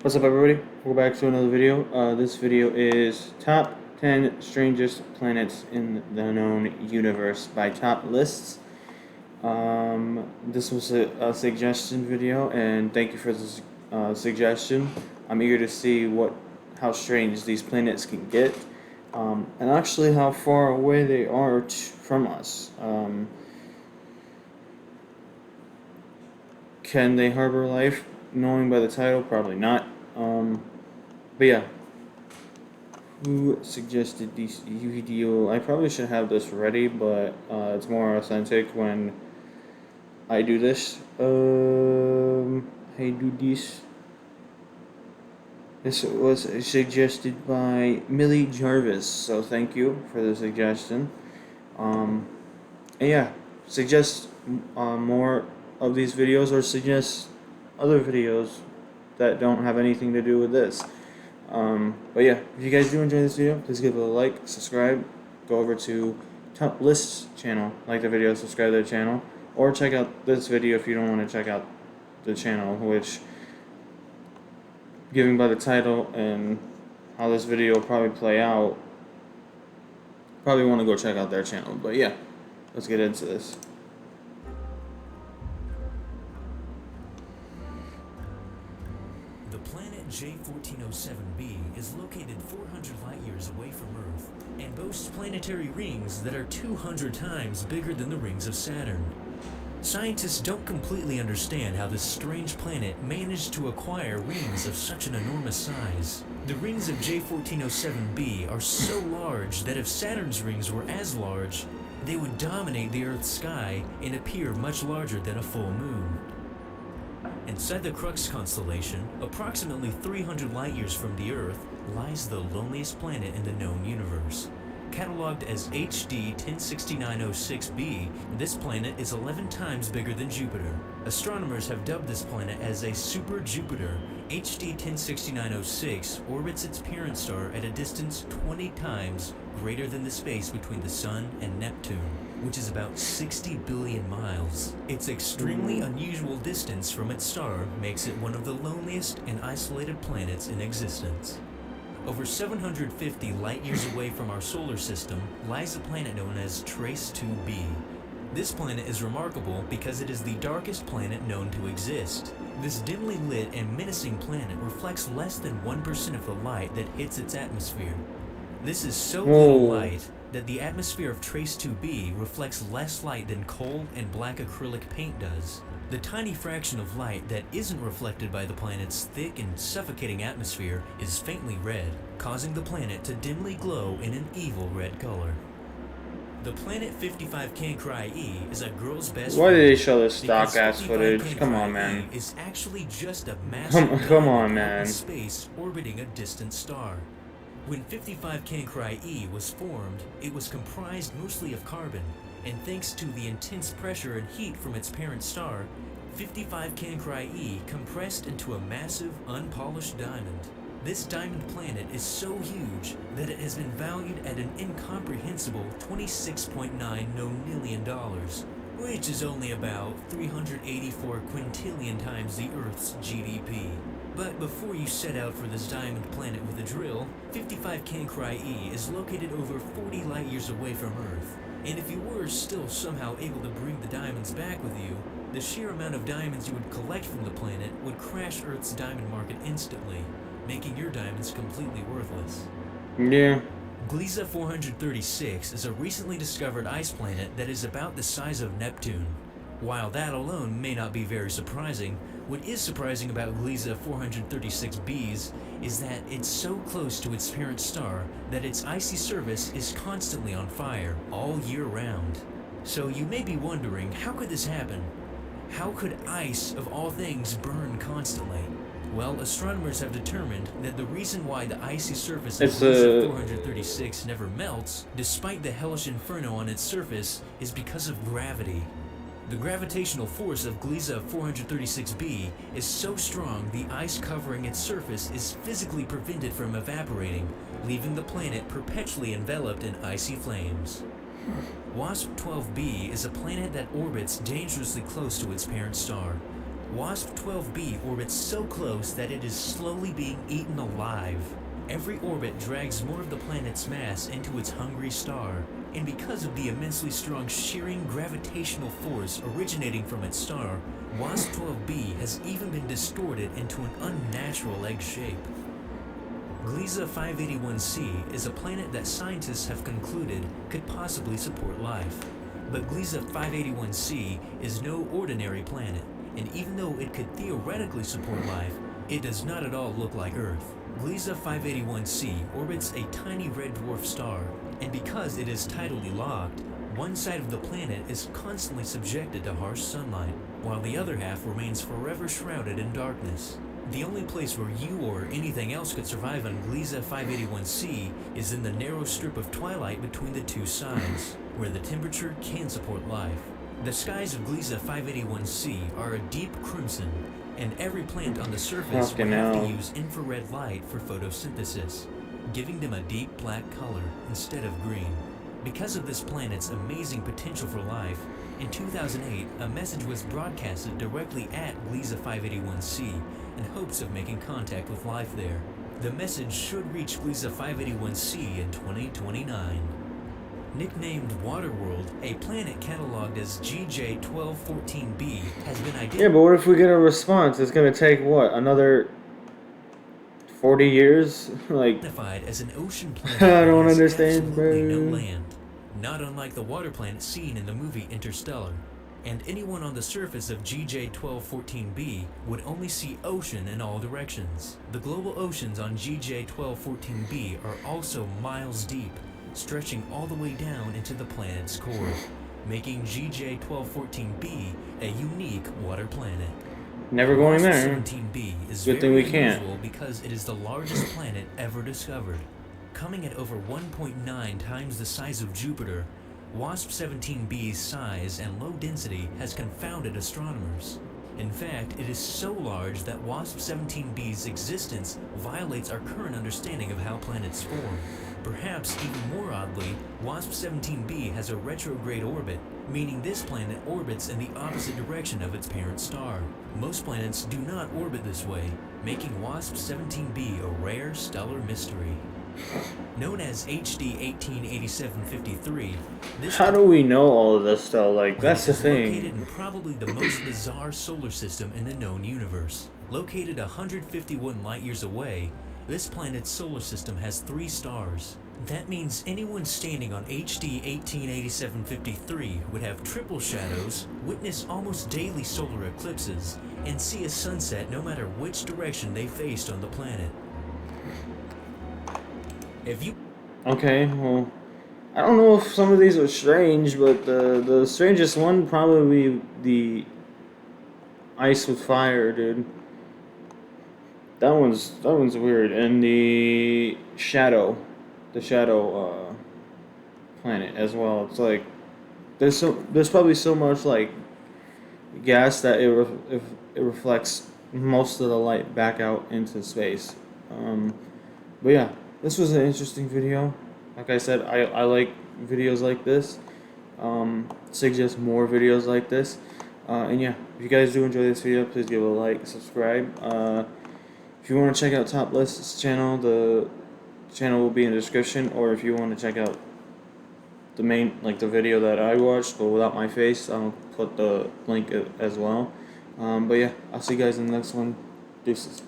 What's up, everybody? Welcome back to another video. This video is top 10 strangest planets in the known universe by top lists. This was a suggestion video, and thank you for this suggestion. I'm eager to see how strange these planets can get, and actually how far away they are from us. Can they harbor life? Knowing by the title, probably not. But yeah, who suggested this video? I probably should have this ready, but it's more authentic when I do this. I do this. This was suggested by Millie Jarvis, so thank you for the suggestion. And yeah, suggest more of these videos, or suggest other videos that don't have anything to do with this. But yeah, if you guys do enjoy this video, please give it a like, subscribe, go over to Top Lists channel, like the video, subscribe to the channel, or check out this video if you don't want to check out the channel, which, given by the title and how this video will probably play out, probably want to go check out their channel. But yeah, let's get into this. The planet J1407b is located 400 light-years away from Earth and boasts planetary rings that are 200 times bigger than the rings of Saturn. Scientists don't completely understand how this strange planet managed to acquire rings of such an enormous size. The rings of J1407b are so large that if Saturn's rings were as large, they would dominate the Earth's sky and appear much larger than a full moon. Inside the Crux constellation, approximately 300 light-years from the Earth, lies the loneliest planet in the known universe. Cataloged as HD 106906b, this planet is 11 times bigger than Jupiter. Astronomers have dubbed this planet as a super Jupiter. HD 106906 orbits its parent star at a distance 20 times greater than the space between the Sun and Neptune, which is about 60 billion miles. Its extremely unusual distance from its star makes it one of the loneliest and isolated planets in existence. Over 750 light-years away from our solar system lies a planet known as Trace 2b. This planet is remarkable because it is the darkest planet known to exist. This dimly lit and menacing planet reflects less than 1% of the light that hits its atmosphere. This is so little light that the atmosphere of Trace 2b reflects less light than coal and black acrylic paint does. The tiny fraction of light that isn't reflected by the planet's thick and suffocating atmosphere is faintly red, causing the planet to dimly glow in an evil red color. The planet 55 Cancri E is a girl's best Why friend. did they show this stock because ass 55 footage? Come on, Cancri man. E is actually just a massive Come on, diamond out man. in space orbiting a distant star. When 55 Cancri E was formed, it was comprised mostly of carbon, and thanks to the intense pressure and heat from its parent star, 55 Cancri E compressed into a massive, unpolished diamond. This diamond planet is so huge that it has been valued at an incomprehensible $26.9 nonillion, which is only about 384 quintillion times the Earth's GDP. But before you set out for this diamond planet with a drill, 55 Cancri E is located over 40 light-years away from Earth. And if you were still somehow able to bring the diamonds back with you, the sheer amount of diamonds you would collect from the planet would crash Earth's diamond market instantly, making your diamonds completely worthless. Yeah. Gliese 436 is a recently discovered ice planet that is about the size of Neptune. While that alone may not be very surprising, what is surprising about Gliese 436b's is that it's so close to its parent star that its icy surface is constantly on fire all year round. So you may be wondering, how could this happen? How could ice, of all things, burn constantly? Well, astronomers have determined that the reason why the icy surface of Gliese 436 never melts, despite the hellish inferno on its surface, is because of gravity. The gravitational force of Gliese 436b is so strong the ice covering its surface is physically prevented from evaporating, leaving the planet perpetually enveloped in icy flames. WASP-12b is a planet that orbits dangerously close to its parent star. WASP-12b orbits so close that it is slowly being eaten alive. Every orbit drags more of the planet's mass into its hungry star, and because of the immensely strong shearing gravitational force originating from its star, WASP-12b has even been distorted into an unnatural egg shape. Gliese 581c is a planet that scientists have concluded could possibly support life. But Gliese 581c is no ordinary planet, and even though it could theoretically support life, it does not at all look like Earth. Gliese 581c orbits a tiny red dwarf star, and because it is tidally locked, one side of the planet is constantly subjected to harsh sunlight, while the other half remains forever shrouded in darkness. The only place where you or anything else could survive on Gliese 581c is in the narrow strip of twilight between the two sides, where the temperature can support life. The skies of Gliese 581c are a deep crimson, and every plant on the surface would have to use infrared light for photosynthesis, giving them a deep black color instead of green. Because of this planet's amazing potential for life, in 2008 a message was broadcasted directly at Gliese 581c in hopes of making contact with life there. The message should reach Gliese 581c in 2029. Nicknamed Waterworld, a planet cataloged as GJ1214b has been identified. Yeah, but what if we get a response? It's gonna take what, another 40 years? Like, as an ocean planet I don't that has understand, absolutely bro. no land, not unlike the water planet seen in the movie Interstellar. And anyone on the surface of GJ1214b would only see ocean in all directions. The global oceans on GJ1214b are also miles deep, stretching all the way down into the planet's core, making GJ1214b a unique water planet. Never going there. WASP-17b is Good thing very we can't. unusual because it is the largest planet ever discovered. Coming at over 1.9 times the size of Jupiter, WASP-17b's size and low density has confounded astronomers. In fact, it is so large that WASP-17b's existence violates our current understanding of how planets form. Perhaps even more oddly, WASP-17b has a retrograde orbit, meaning this planet orbits in the opposite direction of its parent star. Most planets do not orbit this way, making WASP-17b a rare stellar mystery. Known as HD 188753, How do we know all of this stuff? Like, that's the is located thing. in probably the most bizarre solar system in the known universe. Located 151 light-years away, this planet's solar system has 3 stars. That means anyone standing on HD 188753 would have triple shadows, witness almost daily solar eclipses, and see a sunset no matter which direction they faced on the planet. If you Okay, well, I don't know if some of these are strange, but the strangest one probably the ice with fire, dude. That one's weird, and the shadow planet as well. It's like there's probably so much like gas that it reflects most of the light back out into space. But yeah, this was an interesting video. Like I said, I like videos like this. Suggest more videos like this. And yeah, if you guys do enjoy this video, please give it a like, subscribe. If you want to check out Top List's channel, the channel will be in the description. Or if you want to check out the main, like the video that I watched, but without my face, I'll put the link as well. But yeah, I'll see you guys in the next one. Deuces.